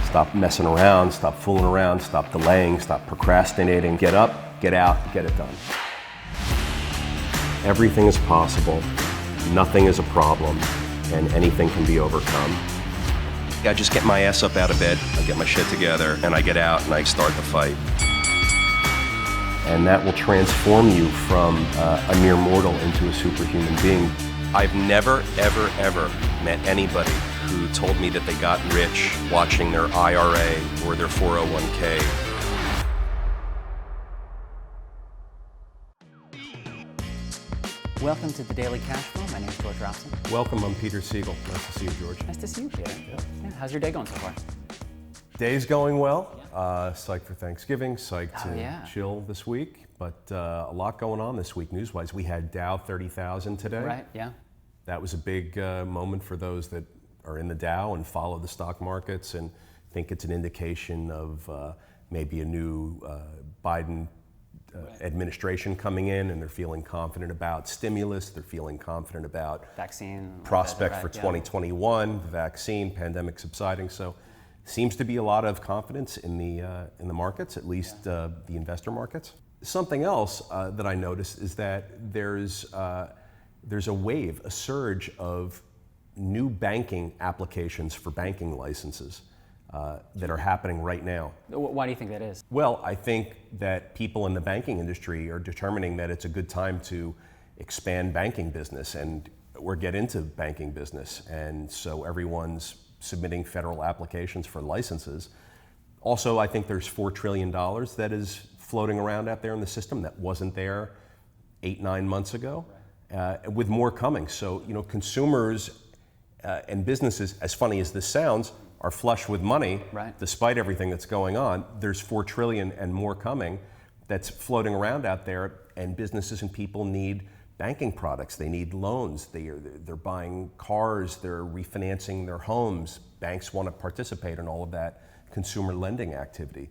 Stop messing around, stop fooling around, stop delaying, stop procrastinating. Get up, get out, get it done. Everything is possible, nothing is a problem, and anything can be overcome. I just get my ass up out of bed, I get my shit together, and I get out and I start the fight. And that will transform you from a mere mortal into a superhuman being. I've never, ever, ever met anybody who told me that they got rich watching their IRA or their 401k. Welcome to the Daily Cash Flow. My name is George Robson. Welcome, I'm Peter Siegel. Nice to see you, George. Nice to see you, Peter. Yeah. How's your day going so far? Day's going well. Psyched for Thanksgiving, psyched to chill this week, but a lot going on this week news-wise. We had Dow 30,000 today. Right, yeah. That was a big moment for those that are in the Dow and follow the stock markets, and think it's an indication of maybe a new Biden administration coming in, and they're feeling confident about stimulus, they're feeling confident about vaccine prospect for 2021, the vaccine, pandemic subsiding. So seems to be a lot of confidence in the markets, at least the investor markets. Something else that I noticed is that there's a wave, a surge of new banking applications for banking licenses that are happening right now. Why do you think that is? Well, I think that people in the banking industry are determining that it's a good time to expand banking business or get into banking business. And so everyone's submitting federal applications for licenses. Also, I think there's $4 trillion that is floating around out there in the system that wasn't there 8-9 months ago, with more coming. So, consumers and businesses, as funny as this sounds, are flush with money, despite everything that's going on. There's $4 trillion and more coming that's floating around out there, and businesses and people need banking products. They need loans. They're buying cars. They're refinancing their homes. Banks want to participate in all of that consumer lending activity,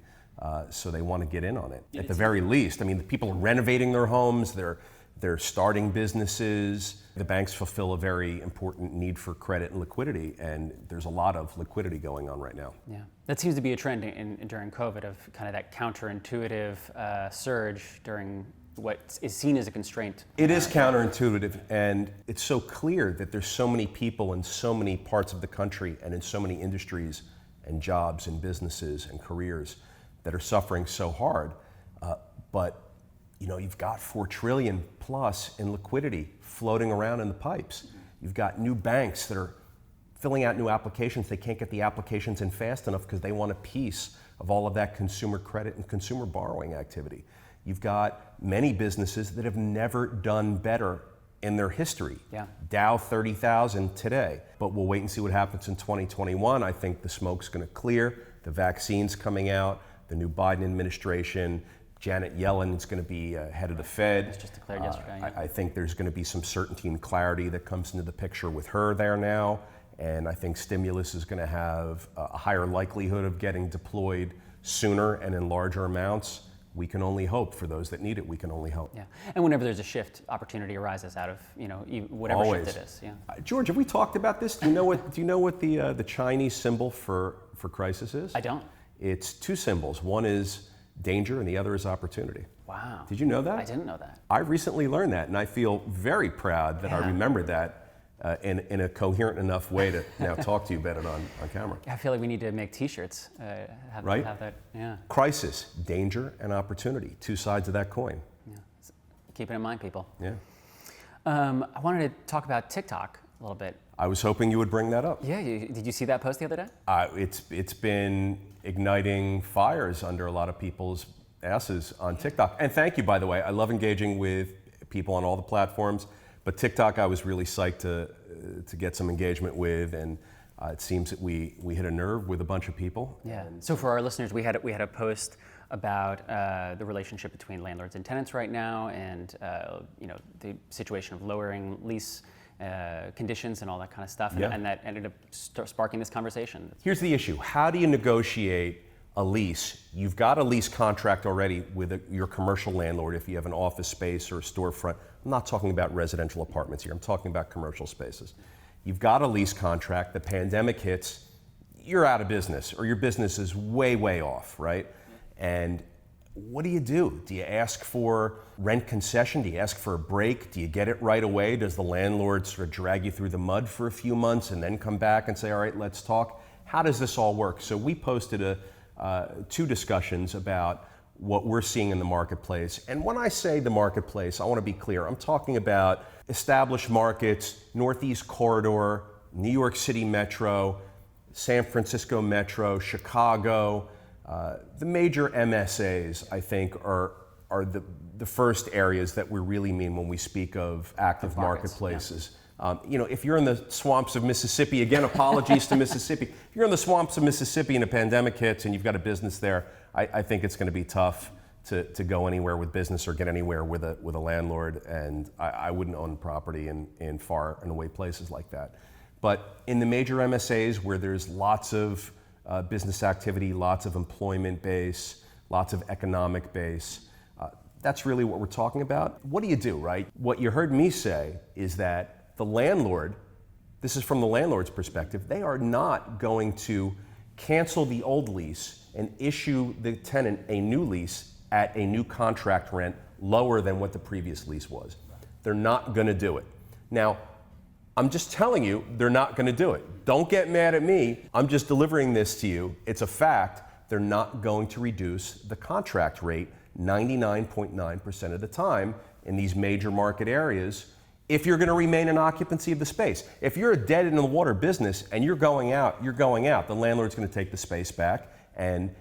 so they want to get in on it. At the very least, I mean, the people are renovating their homes. They're starting businesses. The banks fulfill a very important need for credit and liquidity, and there's a lot of liquidity going on right now. Yeah, that seems to be a trend during COVID, of kind of that counterintuitive surge during what is seen as a constraint. It is counterintuitive, and it's so clear that there's so many people in so many parts of the country and in so many industries and jobs and businesses and careers that are suffering so hard. But you've got $4 trillion plus in liquidity floating around in the pipes. You've got new banks that are filling out new applications. They can't get the applications in fast enough because they want a piece of all of that consumer credit and consumer borrowing activity. You've got many businesses that have never done better in their history. Yeah. Dow 30,000 today, but we'll wait and see what happens in 2021. I think the smoke's going to clear. The vaccine's coming out. The new Biden administration. Janet Yellen is going to be head of the Fed. It was just declared yesterday. I think there's going to be some certainty and clarity that comes into the picture with her there now. And I think stimulus is going to have a higher likelihood of getting deployed sooner and in larger amounts. We can only hope. For those that need it, we can only hope. Yeah, and whenever there's a shift, opportunity arises out of whatever Always. shift it is. Yeah. George, have we talked about this? Do you know what the Chinese symbol for crisis is? I don't. It's two symbols. One is danger, and the other is opportunity. Wow. Did you know that? I didn't know that. I recently learned that, and I feel very proud that I remembered that in a coherent enough way to now talk to you about it on camera. I feel like we need to make T-shirts. Have that. Yeah. Crisis, danger, and opportunity. Two sides of that coin. Yeah. So keep it in mind, people. Yeah. I wanted to talk about TikTok a little bit. I was hoping you would bring that up. Yeah. Did you see that post the other day? It's been igniting fires under a lot of people's asses on TikTok. And thank you, by the way. I love engaging with people on all the platforms, but TikTok I was really psyched to get some engagement with, and it seems that we hit a nerve with a bunch of people. Yeah. So for our listeners, we had a post about the relationship between landlords and tenants right now, and the situation of lowering lease conditions and all that kind of stuff, and that ended up sparking this conversation. Here's the issue. How do you negotiate a lease? You've got a lease contract already with your commercial landlord if you have an office space or a storefront. I'm not talking about residential apartments here. I'm talking about commercial spaces. You've got a lease contract. The pandemic hits. you're out of business, or your business is way, way off, right? And what do? Do you ask for rent concession? Do you ask for a break? Do you get it right away? Does the landlord sort of drag you through the mud for a few months and then come back and say, all right, let's talk? How does this all work? So we posted two discussions about what we're seeing in the marketplace. And when I say the marketplace, I want to be clear. I'm talking about established markets, Northeast Corridor, New York City Metro, San Francisco Metro, Chicago. The major MSAs, I think, are the first areas that we really mean when we speak of active marketplaces. Yeah. If you're in the swamps of Mississippi, again, apologies to Mississippi. If you're in the swamps of Mississippi and a pandemic hits and you've got a business there, I think it's going to be tough to go anywhere with business or get anywhere with a landlord. And I wouldn't own property in far and away places like that. But in the major MSAs where there's lots of business activity, lots of employment base, lots of economic base, that's really what we're talking about. What do, right? What you heard me say is that the landlord, this is from the landlord's perspective, they are not going to cancel the old lease and issue the tenant a new lease at a new contract rent lower than what the previous lease was. They're not going to do it. Now, I'm just telling you, they're not going to do it. Don't get mad at me. I'm just delivering this to you. It's a fact. They're not going to reduce the contract rate 99.9% of the time in these major market areas if you're going to remain in occupancy of the space. If you're a dead in the water business and you're going out, the landlord's going to take the space back and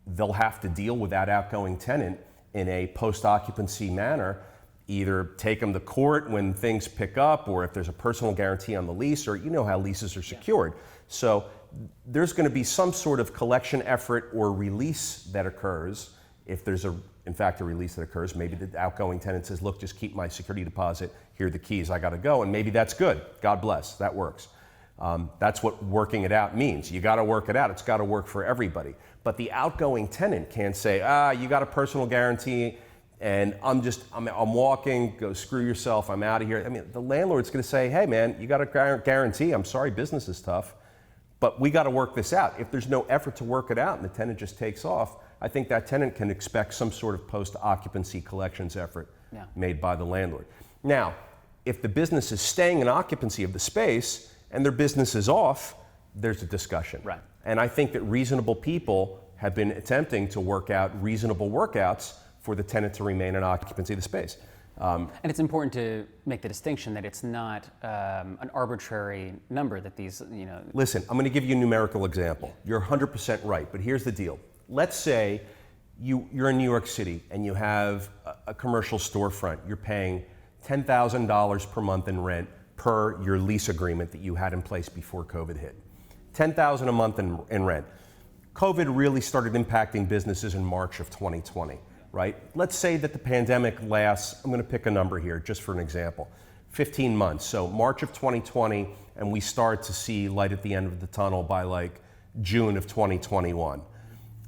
they'll have to deal with that outgoing tenant in a post-occupancy manner, either take them to court when things pick up, or if there's a personal guarantee on the lease, or you know how leases are secured. So there's going to be some sort of collection effort or release that occurs. If there's in fact a release that occurs, maybe the outgoing tenant says, look, just keep my security deposit, here are the keys, I got to go. And maybe that's good. God bless, that works. That's what working it out means. You got to work it out. It's got to work for everybody. But the outgoing tenant can't say, you got a personal guarantee and I'm walking, go screw yourself, I'm out of here. I mean, the landlord's going to say, hey man, you got a guarantee, I'm sorry, business is tough, but we got to work this out. If there's no effort to work it out and the tenant just takes off, I think that tenant can expect some sort of post-occupancy collections effort made by the landlord. Now, if the business is staying in occupancy of the space and their business is off, there's a discussion. Right. And I think that reasonable people have been attempting to work out reasonable workouts for the tenant to remain in occupancy of the space. And it's important to make the distinction that it's not an arbitrary number that these, Listen, I'm going to give you a numerical example. You're 100% right, but here's the deal. Let's say you're in New York City and you have a commercial storefront. You're paying $10,000 per month in rent per your lease agreement that you had in place before COVID hit. $10,000 a month in rent. COVID really started impacting businesses in March of 2020, right? Let's say that the pandemic lasts, I'm going to pick a number here just for an example, 15 months. So March of 2020, and we start to see light at the end of the tunnel by like June of 2021.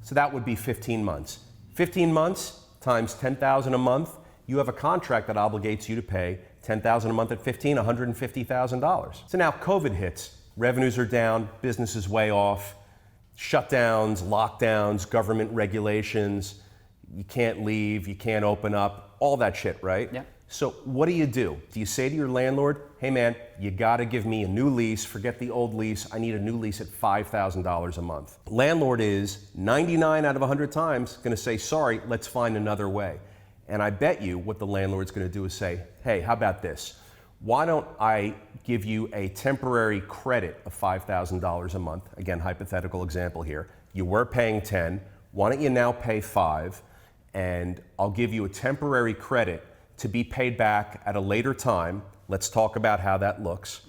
So that would be 15 months. 15 months times $10,000 a month, you have a contract that obligates you to pay $10,000 a month at 15, $150,000. So now COVID hits, revenues are down, business is way off, shutdowns, lockdowns, government regulations, you can't leave, you can't open up, all that shit, right? Yeah. So what do? Do you say to your landlord, hey man, you gotta give me a new lease, forget the old lease, I need a new lease at $5,000 a month. Landlord is 99 out of 100 times gonna say, sorry, let's find another way. And I bet you what the landlord's gonna do is say, hey, how about this? Why don't I give you a temporary credit of $5,000 a month? Again, hypothetical example here. You were paying 10, why don't you now pay 5? And I'll give you a temporary credit to be paid back at a later time. Let's talk about how that looks.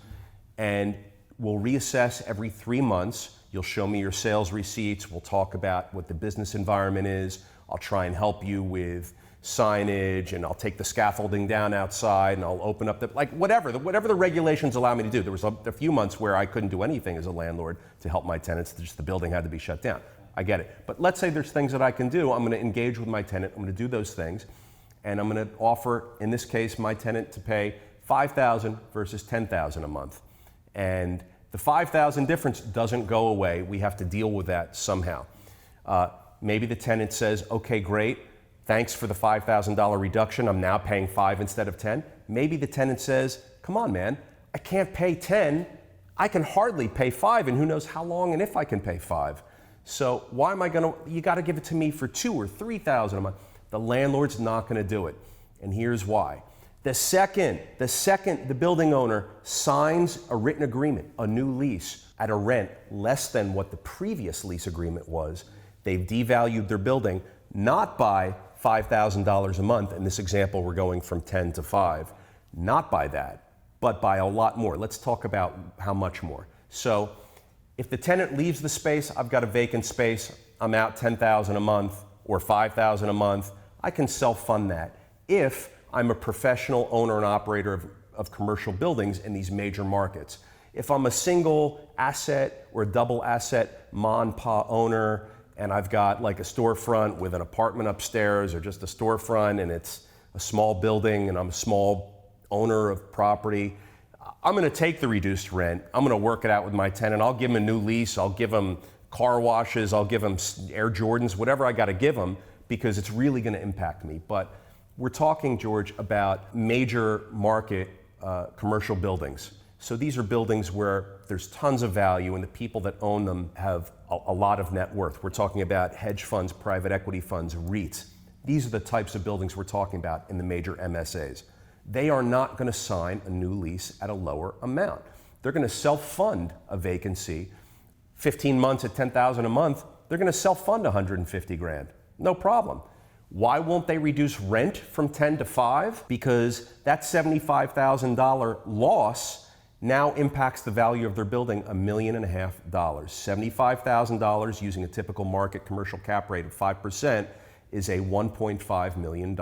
And we'll reassess every 3 months. You'll show me your sales receipts. We'll talk about what the business environment is. I'll try and help you with signage, and I'll take the scaffolding down outside, and I'll open up whatever the regulations allow me to do. There was a few months where I couldn't do anything as a landlord to help my tenants. Just the building had to be shut down. I get it. But let's say there's things that I can do. I'm going to engage with my tenant. I'm going to do those things. And I'm going to offer, in this case, my tenant to pay $5,000 versus $10,000 a month. And The $5,000 difference doesn't go away. We have to deal with that somehow. Maybe the tenant says, okay, great, thanks for the $5,000 reduction, I'm now paying 5 instead of 10. Maybe the tenant says, come on, man, I can't pay 10, I can hardly pay 5, and who knows how long and if I can pay 5. So why am I gonna, you gotta give it to me for 2 or 3,000 a month. The landlord's not gonna do it, and here's why. The second the building owner signs a written agreement, a new lease, at a rent less than what the previous lease agreement was, they've devalued their building, not by $5,000 a month. In this example, we're going from 10 to 5. Not by that, but by a lot more. Let's talk about how much more. So if the tenant leaves the space, I've got a vacant space, I'm out $10,000 a month or $5,000 a month, I can self-fund that if I'm a professional owner and operator of commercial buildings in these major markets. If I'm a single asset or double asset ma and pa owner, and I've got like a storefront with an apartment upstairs or just a storefront and it's a small building and I'm a small owner of property, I'm gonna take the reduced rent, I'm gonna work it out with my tenant, I'll give him a new lease, I'll give him car washes, I'll give him Air Jordans, whatever I gotta give him, because it's really gonna impact me. But we're talking, George, about major market commercial buildings. So these are buildings where there's tons of value and the people that own them have a lot of net worth. We're talking about hedge funds, private equity funds, REITs. These are the types of buildings we're talking about in the major MSAs. They are not going to sign a new lease at a lower amount. They're going to self-fund a vacancy. 15 months at $10,000 a month, they're going to self-fund $150,000. No problem. Why won't they reduce rent from 10 to 5? Because that $75,000 loss now impacts the value of their building $1.5 million. $75,000 using a typical market commercial cap rate of 5% is a $1.5 million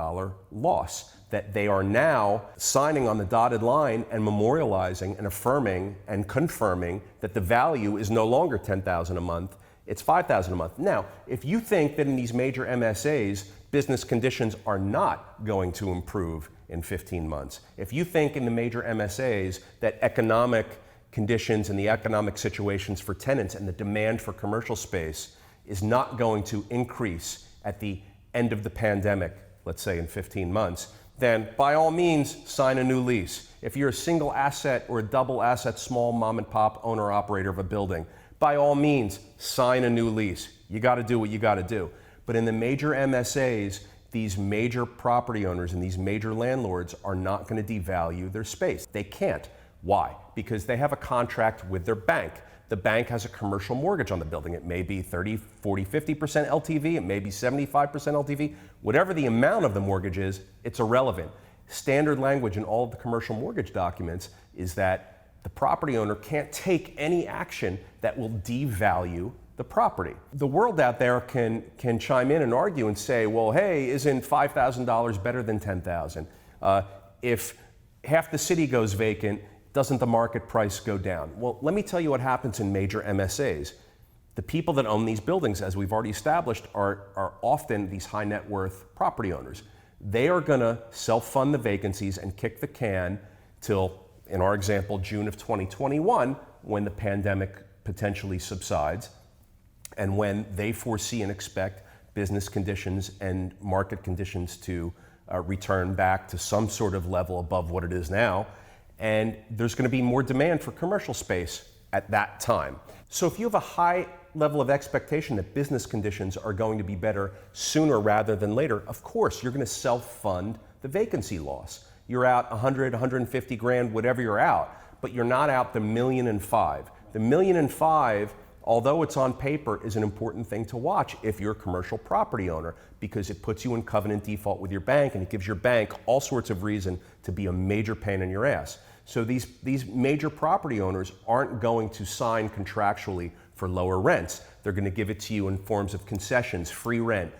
loss that they are now signing on the dotted line and memorializing and affirming and confirming that the value is no longer $10,000 a month, it's $5,000 a month. Now, if you think that in these major MSAs, business conditions are not going to improve in 15 months, if you think in the major MSAs that economic conditions and the economic situations for tenants and the demand for commercial space is not going to increase at the end of the pandemic, let's say in 15 months, then by all means, sign a new lease. If you're a single asset or a double asset, small mom and pop owner operator of a building, by all means, sign a new lease. You gotta do what you gotta do. But in the major MSAs, these major property owners and these major landlords are not going to devalue their space. They can't. Why? Because they have a contract with their bank. The bank has a commercial mortgage on the building. It may be 30, 40, 50% LTV. It may be 75% LTV. Whatever the amount of the mortgage is, it's irrelevant. Standard language in all of the commercial mortgage documents is that the property owner can't take any action that will devalue the property. The world out there can chime in and argue and say, well, hey, isn't $5,000 better than $10,000? If half the city goes vacant, doesn't the market price go down? Well, let me tell you what happens in major MSAs. The people that own these buildings, as we've already established, are often these high net worth property owners. They are gonna self-fund the vacancies and kick the can till, in our example, June of 2021, when the pandemic potentially subsides, and when they foresee and expect business conditions and market conditions to return back to some sort of level above what it is now, and there's going to be more demand for commercial space at that time. So if you have a high level of expectation that business conditions are going to be better sooner rather than later, of course you're going to self-fund the vacancy loss. You're out 100, 150 grand, whatever you're out, but you're not out the $1.5 million. The $1.5 million, although it's on paper, is an important thing to watch if you're a commercial property owner, because it puts you in covenant default with your bank and it gives your bank all sorts of reason to be a major pain in your ass. So these major property owners aren't going to sign contractually for lower rents. They're going to give it to you in forms of concessions, free rent,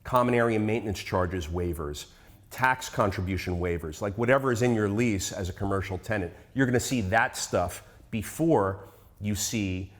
common area maintenance charges waivers, tax contribution waivers, like whatever is in your lease as a commercial tenant. You're going to see that stuff before you see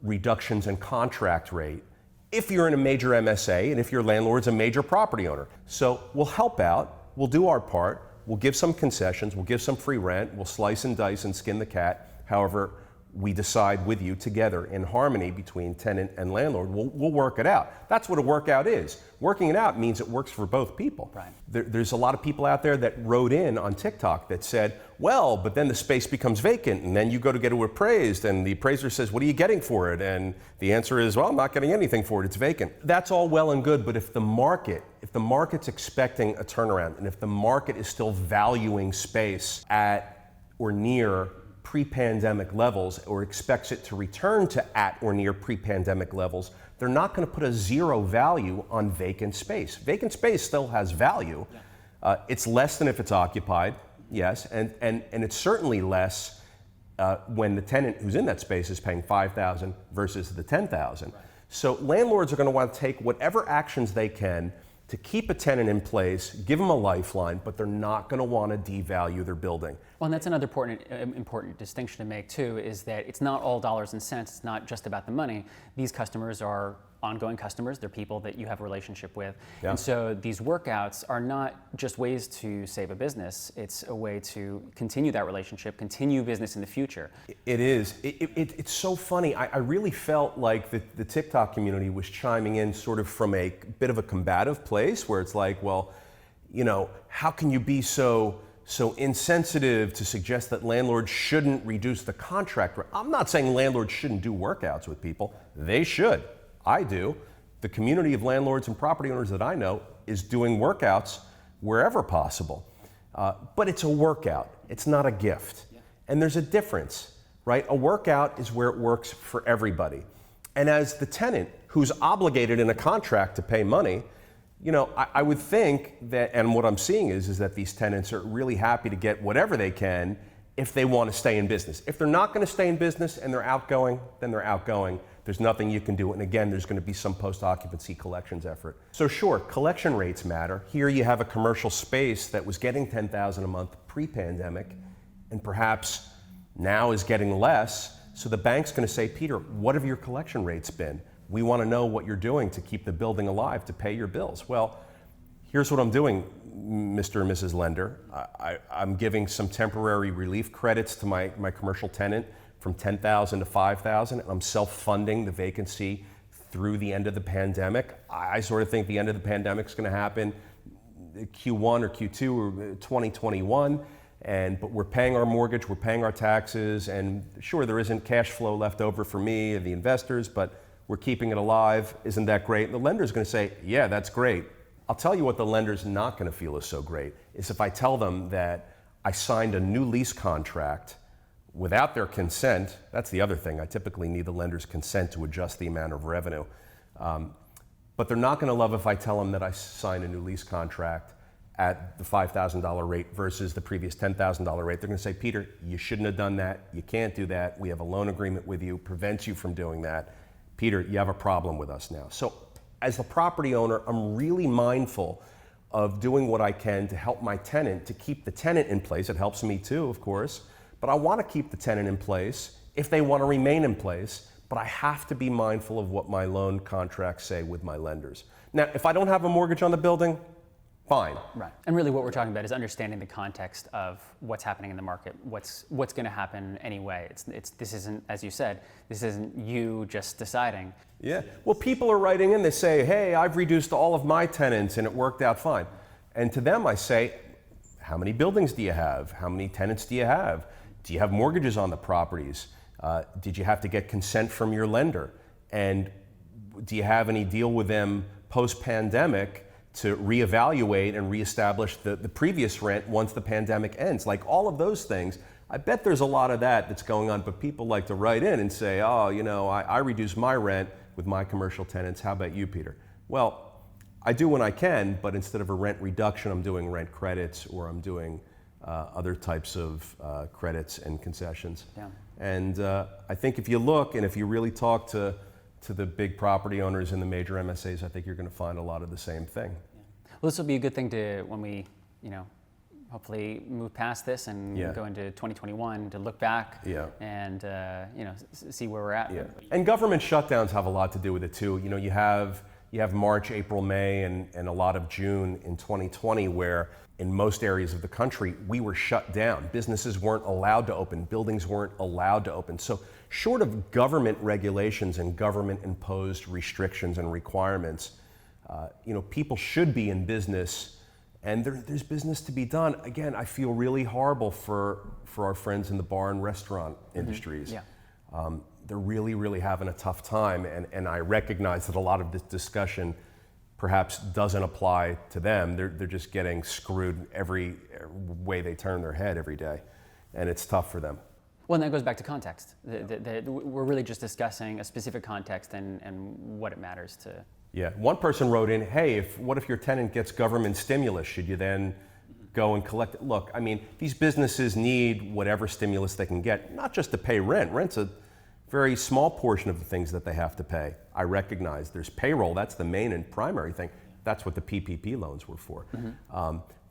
reductions in contract rate if you're in a major MSA and if your landlord's a major property owner. So we'll help out, we'll do our part, we'll give some concessions, we'll give some free rent, we'll slice and dice and skin the cat however we decide with you together in harmony between tenant and landlord, we'll work it out. That's what a workout is. Working it out means it works for both people. Right. There's a lot of people out there that wrote in on TikTok that said, well, but then the space becomes vacant and then you go to get it appraised and the appraiser says, what are you getting for it? And the answer is, well, I'm not getting anything for it, it's vacant. That's all well and good, but if the market's expecting a turnaround and if the market is still valuing space at or near pre-pandemic levels or expects it to return to at or near pre-pandemic levels, they're not going to put a zero value on vacant space. Vacant space still has value. It's less than if it's occupied, yes, and it's certainly less when the tenant who's in that space is paying $5,000 versus the $10,000. Right. So landlords are going to want to take whatever actions they can to keep a tenant in place, give them a lifeline, but they're not going to want to devalue their building. Well, and that's another important distinction to make too, is that it's not all dollars and cents. It's not just about the money. These customers are ongoing customers. They're people that you have a relationship with. Yeah. And so these workouts are not just ways to save a business. It's a way to continue that relationship, continue business in the future. It is. It's so funny. I really felt like the TikTok community was chiming in sort of from a bit of a combative place where it's like, well, you know, how can you be so insensitive to suggest that landlords shouldn't reduce the contract rate? I'm not saying landlords shouldn't do workouts with people. They should. I do. The community of landlords and property owners that I know is doing workouts wherever possible. But it's a workout. It's not a gift. Yeah. And there's a difference, right? A workout is where it works for everybody. And as the tenant who's obligated in a contract to pay money, you know, I would think that, and what I'm seeing is that these tenants are really happy to get whatever they can if they want to stay in business. If they're not going to stay in business and they're outgoing, then they're outgoing. There's nothing you can do. And again, there's going to be some post-occupancy collections effort. So sure, collection rates matter. Here you have a commercial space that was getting $10,000 a month pre-pandemic and perhaps now is getting less. So the bank's going to say, Peter, what have your collection rates been? We want to know what you're doing to keep the building alive, to pay your bills. Well, here's what I'm doing, Mr. and Mrs. Lender. I'm giving some temporary relief credits to my commercial tenant from $10,000 to $5,000, and I'm self-funding the vacancy through the end of the pandemic. I sort of think the end of the pandemic is going to happen Q1 or Q2 or 2021, but we're paying our mortgage, we're paying our taxes, and sure, there isn't cash flow left over for me and the investors, but we're keeping it alive. Isn't that great? And the lender's going to say, yeah, that's great. I'll tell you what the lender's not going to feel is so great, is if I tell them that I signed a new lease contract without their consent. That's the other thing. I typically need the lender's consent to adjust the amount of revenue. But they're not going to love if I tell them that I signed a new lease contract at the $5,000 rate versus the previous $10,000 rate. They're going to say, Peter, you shouldn't have done that. You can't do that. We have a loan agreement with you, prevents you from doing that. Peter, you have a problem with us now. So as the property owner, I'm really mindful of doing what I can to help my tenant, to keep the tenant in place. It helps me too, of course. But I want to keep the tenant in place if they want to remain in place, but I have to be mindful of what my loan contracts say with my lenders. Now, if I don't have a mortgage on the building, fine. Right. And really what we're talking about is understanding the context of what's happening in the market, what's going to happen anyway. This isn't, as you said, this isn't you just deciding. Yeah. Well, people are writing in, they say, hey, I've reduced all of my tenants and it worked out fine. And to them I say, how many buildings do you have? How many tenants do you have? Do you have mortgages on the properties? Did you have to get consent from your lender? And do you have any deal with them post-pandemic to reevaluate and reestablish the previous rent once the pandemic ends? Like all of those things, I bet there's a lot of that that's going on, but people like to write in and say, oh, you know, I reduced my rent with my commercial tenants. How about you, Peter? Well, I do when I can, but instead of a rent reduction, I'm doing rent credits or I'm doing other types of credits and concessions. Yeah. And I think if you look and if you really talk to the big property owners in the major MSAs, I think you're going to find a lot of the same thing. Yeah. Well, this will be a good thing to, when we, you know, hopefully move past this and go into 2021, to look back and you know, see where we're at. Yeah. And government shutdowns have a lot to do with it too. You know, you have you have March, April, May, and a lot of June in 2020 where in most areas of the country, we were shut down. Businesses weren't allowed to open, buildings weren't allowed to open. So short of government regulations and government imposed restrictions and requirements, people should be in business, and there's business to be done. Again, I feel really horrible for our friends in the bar and restaurant industries. Yeah. They're really, really having a tough time, and I recognize that a lot of this discussion perhaps doesn't apply to them. They're just getting screwed every way they turn their head every day, and it's tough for them. Well, and that goes back to context. We're really just discussing a specific context and what it matters to. Yeah, one person wrote in, hey, what if your tenant gets government stimulus? Should you then go and collect it? Look, I mean, these businesses need whatever stimulus they can get, not just to pay rent. Rent's a very small portion of the things that they have to pay. I recognize there's payroll, that's the main and primary thing. That's what the PPP loans were for.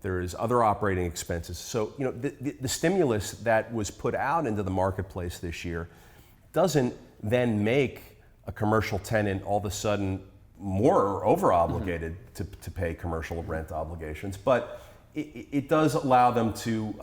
There's other operating expenses. So, the stimulus that was put out into the marketplace this year doesn't then make a commercial tenant all of a sudden more or over obligated to pay commercial rent obligations, but it does allow them to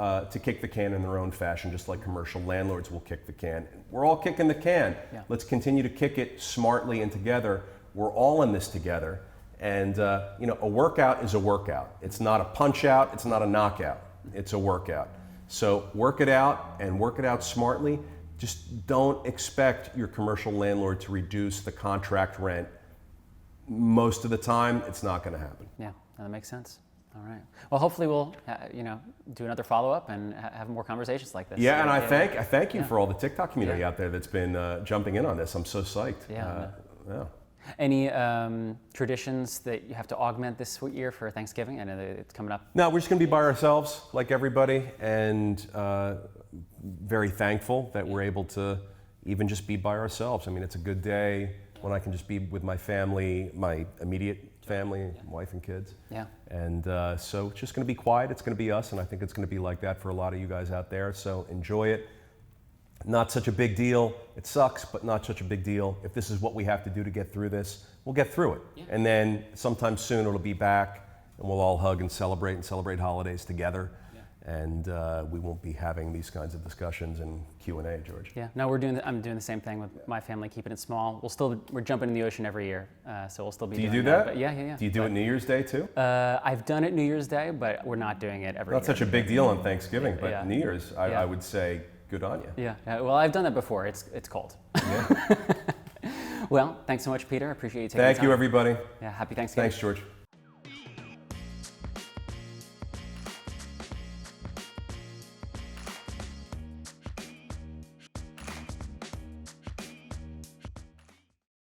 kick the can in their own fashion, just like commercial landlords will kick the can. We're all kicking the can. Yeah. Let's continue to kick it smartly and together. We're all in this together. And a workout is a workout. It's not a punch out. It's not a knockout. It's a workout. So work it out and work it out smartly. Just don't expect your commercial landlord to reduce the contract rent. Most of the time, it's not going to happen. Yeah, that makes sense. All right. Well, hopefully we'll, do another follow-up and have more conversations like this. Yeah, and I thank you for all the TikTok community out there that's been jumping in on this. I'm so psyched. Yeah. Yeah. Any traditions that you have to augment this year for Thanksgiving? I know that it's coming up. No, we're just going to be by ourselves, like everybody, and very thankful that we're able to even just be by ourselves. I mean, it's a good day when I can just be with my family, my immediate family, wife and kids. Yeah. And so it's just going to be quiet. It's going to be us, and I think it's going to be like that for a lot of you guys out there. So enjoy it. Not such a big deal. It sucks, but not such a big deal. If this is what we have to do to get through this, we'll get through it. Yeah. And then sometime soon it'll be back, and we'll all hug and celebrate holidays together. Yeah. And we won't be having these kinds of discussions and Q&A, George. Yeah. No, I'm doing the same thing with my family, keeping it small. We're jumping in the ocean every year, so we'll still be. Do you doing do that? But yeah. Do you do it New Year's Day too? I've done it New Year's Day, but we're not doing it every year. Not such a big deal on Thanksgiving, but Yeah. New Year's, I would say. Good on you. Yeah. Well, I've done that before. It's cold. Yeah. Well, thanks so much, Peter. I appreciate you taking the time. Thank you, everybody. Yeah. Happy Thanksgiving. Thanks, George.